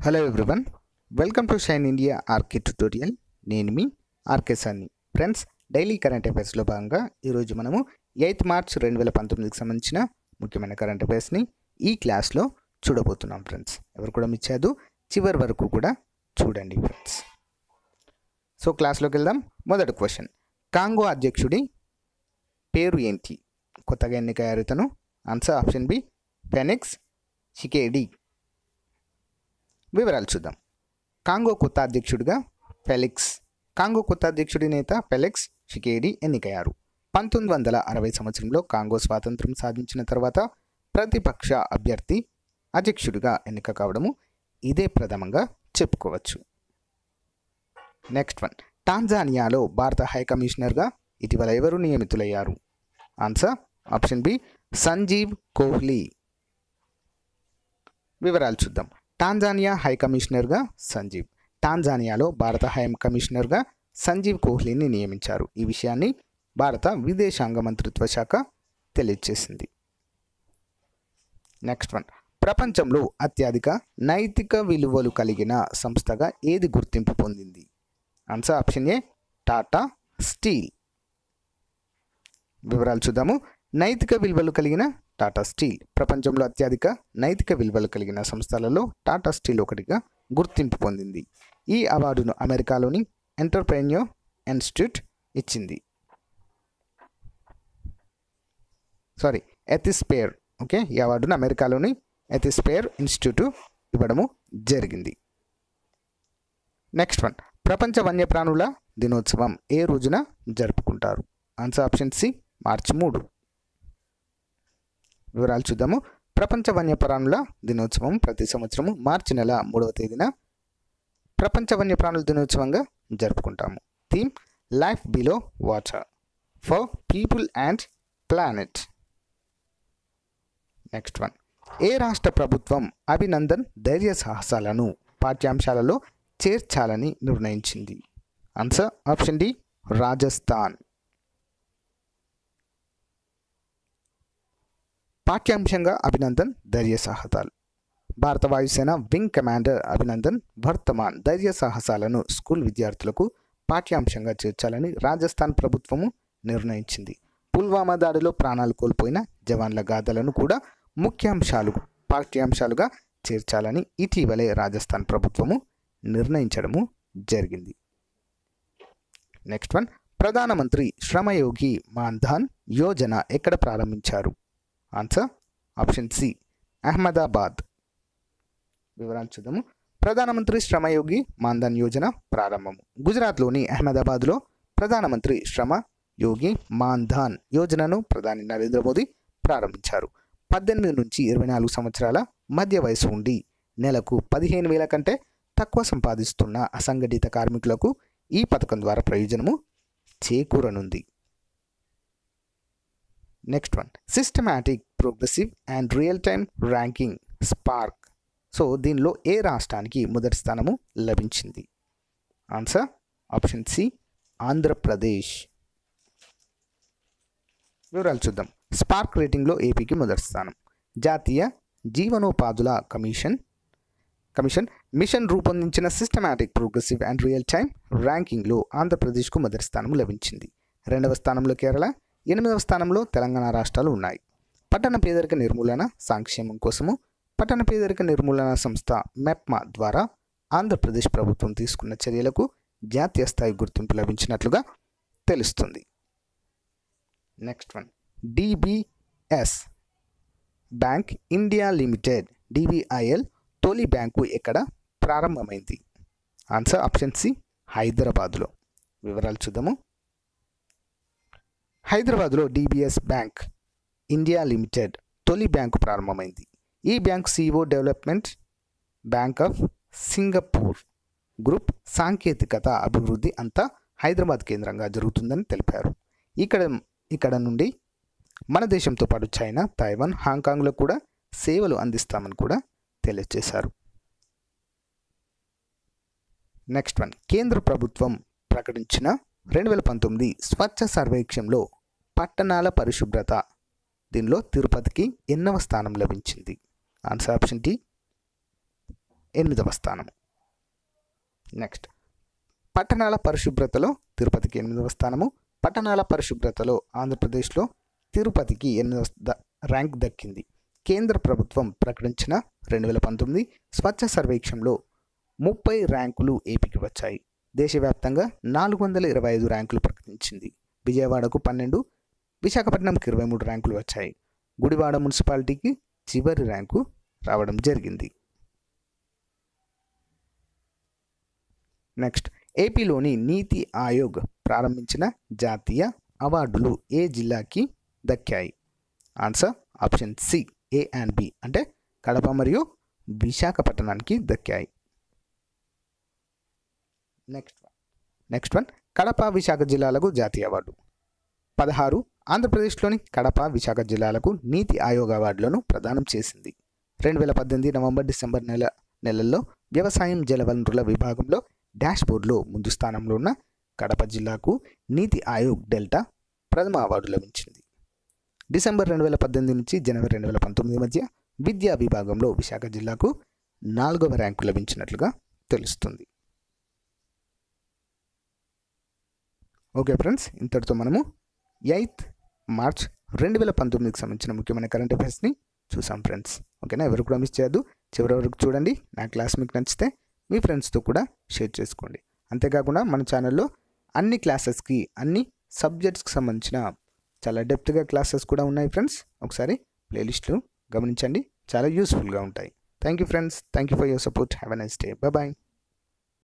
Hello everyone, welcome to Shine India RK tutorial. నేను మీ RK సాన్ని. ఫ్రెండ్స్, డైలీ కరెంట్ అఫైర్స్లో భాగంగా ఈరోజు మనము 8 మార్చ్ 2019కి సంబంధించిన ముఖ్యమైన కరెంట్ అఫైర్స్ని ఈ క్లాస్లో చూడబోతున్నాం. ఫ్రెండ్స్, ఎవరు కూడా మిస్ చేయదు, చివరి వరకు కూడా చూడండి ఫ్రెండ్స్. సో క్లాస్లోకి వెళ్దాం. మొదటి క్వశ్చన్, కాంగో అధ్యక్షుడి పేరు ఏంటి? కొత్తగా ఎన్నికయ్యారు ఇతను. Answer option B Felix Tshisekedi. వివరాలు చూద్దాం. కాంగో కొత్త అధ్యక్షుడి నేత ఫెలిక్స్ చికేడి ఎన్నికయ్యారు. 1960 సంవత్సరంలో కాంగో స్వాతంత్రం సాధించిన తర్వాత ప్రతిపక్ష అభ్యర్థి అధ్యక్షుడిగా ఎన్నిక కావడము ఇదే ప్రథమంగా చెప్పుకోవచ్చు. నెక్స్ట్ వన్, టాంజానియాలో భారత హై కమిషనర్గా ఇటీవల ఎవరు నియమితులయ్యారు? Answer option B Sanjeev Kohli. వివరాలు చూద్దాం. టాంజానియా హై కమిషనర్గా టాంజానియాలో భారత హై కమిషనర్గా సంజీవ్ కోహ్లీని నియమించారు. ఈ విషయాన్ని భారత విదేశాంగ మంత్రిత్వ శాఖ తెలియజేసింది. నెక్స్ట్ వన్, ప్రపంచంలో అత్యధిక నైతిక విలువలు కలిగిన సంస్థగా ఏది గుర్తింపు పొందింది? Answer option A Tata steel. వివరాలు చూద్దాము. నైతిక విలువలు కలిగిన టాటా స్టీల్. ప్రపంచంలో అత్యధిక నైతిక విలువలు కలిగిన సంస్థలలో టాటా స్టీల్ ఒకటిగా గుర్తింపు పొందింది. ఈ అవార్డును అమెరికాలోని ఎంటర్ప్రెన్యూర్ ఇన్స్టిట్యూట్ ఇచ్చింది. ఎథిస్ఫియర్. ఈ అవార్డును అమెరికాలోని ఎథిస్ఫియర్ ఇన్స్టిట్యూట్ ఇవ్వడము జరిగింది. నెక్స్ట్ వన్, ప్రపంచ వన్యప్రాణుల దినోత్సవం ఏ రోజున జరుపుకుంటారు? ఆన్సర్ ఆప్షన్ సి మార్చి 3. వివరాలు చూద్దాము. ప్రపంచ వన్యప్రాణుల దినోత్సవం ప్రతి సంవత్సరము మార్చి నెల 3వ తేదీన ప్రపంచ వన్యప్రాణుల దినోత్సవంగా జరుపుకుంటాము. Theme life below water for people and planet. Next one, ఏ రాష్ట్ర ప్రభుత్వం అభినందన్ ధైర్య సాహసాలను పాఠ్యాంశాలలో చేర్చాలని నిర్ణయించింది? Answer option D Rajasthan. పాఠ్యాంశంగా అభినందన్ ధైర్య సాహసాలు. భారత వాయుసేన వింగ్ కమాండర్ అభినందన్ వర్తమాన్ ధైర్య సాహసాలను స్కూల్ విద్యార్థులకు పాఠ్యాంశంగా చేర్చాలని రాజస్థాన్ ప్రభుత్వము నిర్ణయించింది. పుల్వామా దాడిలో ప్రాణాలు కోల్పోయిన జవాన్ల గాథలను కూడా పాఠ్యాంశాలుగా చేర్చాలని ఇటీవలే రాజస్థాన్ ప్రభుత్వము నిర్ణయించడము జరిగింది. నెక్స్ట్ వన్, ప్రధానమంత్రి శ్రమయోగి మాన్ధన్ యోజన ఎక్కడ ప్రారంభించారు? Answer option C Ahmedabad. వివరాలు చూద్దాము. ప్రధానమంత్రి శ్రమయోగి మాన్ధన్ యోజన ప్రారంభము. గుజరాత్లోని అహ్మదాబాద్లో ప్రధానమంత్రి శ్రమ యోగి మాన్ధన్ యోజనను ప్రధాని నరేంద్ర మోదీ ప్రారంభించారు. 18 నుంచి 24 సంవత్సరాల మధ్య వయసు ఉండి నెలకు 15,000 కంటే తక్కువ సంపాదిస్తున్న అసంఘటిత కార్మికులకు ఈ పథకం ద్వారా ప్రయోజనము చేకూరనుంది. Next one, systematic progressive and real time ranking spark. దీనిలో ఏ రాష్ట్రానికి మొదటి స్థానము లభించింది? Answer option C Andhra Pradesh. వివరాలు చూద్దాం. స్పార్క్ రేటింగ్లో ఏపీకి మొదటి స్థానం. జాతీయ జీవనోపాధుల కమిషన్ మిషన్ రూపొందించిన systematic progressive and real time ర్యాంకింగ్లో ఆంధ్రప్రదేశ్కు మొదటి స్థానం లభించింది. 2వ స్థానంలో కేరళ, 8వ స్థానంలో తెలంగాణ రాష్ట్రాలు ఉన్నాయి. పట్టణ పేదరిక నిర్మూలన సంక్షేమం కోసము పట్టణ పేదరిక నిర్మూలన సంస్థ మెప్మా ద్వారా ఆంధ్రప్రదేశ్ ప్రభుత్వం తీసుకున్న చర్యలకు జాతీయ స్థాయి గుర్తింపు లభించినట్లుగా తెలుస్తుంది. Next one, DBS bank India limited DBIL తొలి బ్యాంకు ఎక్కడ ప్రారంభమైంది? ఆన్సర్ ఆప్షన్ సి హైదరాబాద్లో. వివరాలు చూద్దాము. హైదరాబాద్లో డిబిఎస్ బ్యాంక్ ఇండియా లిమిటెడ్ తొలి బ్యాంకు ప్రారంభమైంది. ఈ bank CEO development bank of Singapore group సాంకేతికత అభివృద్ధి అంతా హైదరాబాద్ కేంద్రంగా జరుగుతుందని తెలిపారు. ఇక్కడ నుండి మన దేశంతో పాటు చైనా, తైవాన్, హాంకాంగ్లో కూడా సేవలు అందిస్తామని కూడా తెలియజేశారు. నెక్స్ట్ వన్, కేంద్ర ప్రభుత్వం ప్రకటించిన 2019 స్వచ్ఛ సర్వేక్షణలో పట్టణాల పరిశుభ్రత దీనిలో తిరుపతికి 8వ స్థానం లభించింది. ఆన్సర్ ఆప్షన్ డి 8వ స్థానం. నెక్స్ట్ పట్టణాల పరిశుభ్రతలో తిరుపతికి 8వ స్థానము. పట్టణాల పరిశుభ్రతలో ఆంధ్రప్రదేశ్లో తిరుపతికి 8వ ర్యాంక్ దక్కింది. కేంద్ర ప్రభుత్వం ప్రకటించిన 2019 స్వచ్ఛ సర్వేక్షణలో 30 ర్యాంకులు ఏపీకి వచ్చాయి. దేశవ్యాప్తంగా 425 ర్యాంకులు ప్రకటించింది. విజయవాడకు 12, విశాఖపట్నంకి 23 ర్యాంకులు వచ్చాయి. గుడివాడ మున్సిపాలిటీకి చివరి ర్యాంకు రావడం జరిగింది. నెక్స్ట్ ఏపీలోని నీతి ఆయోగ్ ప్రారంభించిన జాతీయ అవార్డులు ఏ జిల్లాకి దక్కాయి? Answer option C A and B, అంటే కడప మరియు విశాఖపట్నానికి దక్కాయి. నెక్స్ట్ వన్ కడప విశాఖ జిల్లాలకు జాతీయ అవార్డు. 16 ఆంధ్రప్రదేశ్లోని కడప విశాఖ జిల్లాలకు నీతి ఆయోగ్ అవార్డులను ప్రదానం చేసింది. 2018 నవంబర్ డిసెంబర్ నెలల్లో వ్యవసాయం జలవనరుల విభాగంలో డాష్బోర్డ్లో ముందు స్థానంలో ఉన్న కడప జిల్లాకు నీతి ఆయోగ్ డెల్టా ప్రథమ అవార్డు లభించింది. డిసెంబర్ 2018 నుంచి జనవరి 2019 మధ్య విద్యా విభాగంలో విశాఖ జిల్లాకు 4వ ర్యాంకు లభించినట్లుగా తెలుస్తుంది. ఓకే ఫ్రెండ్స్, ఇంతటితో మనము 8th మార్చ్ 2019కి సంబంధించిన ముఖ్యమైన కరెంట్ అఫైర్స్ని చూసాం ఫ్రెండ్స్. ఓకేనా, ఎవరు కూడా మిస్ చేయొద్దు, చివరి వరకు చూడండి. నా క్లాస్ మీకు నచ్చితే మీ ఫ్రెండ్స్తో కూడా షేర్ చేసుకోండి. అంతేకాకుండా మన ఛానల్లో అన్ని క్లాసెస్కి అన్ని సబ్జెక్ట్స్కి సంబంధించిన చాలా డెప్త్గా క్లాసెస్ కూడా ఉన్నాయి ఫ్రెండ్స్. ఒకసారి ప్లేలిస్ట్లు గమనించండి, చాలా యూస్ఫుల్గా ఉంటాయి. Thank you friends, thank you for your support. Have a nice day. Bye.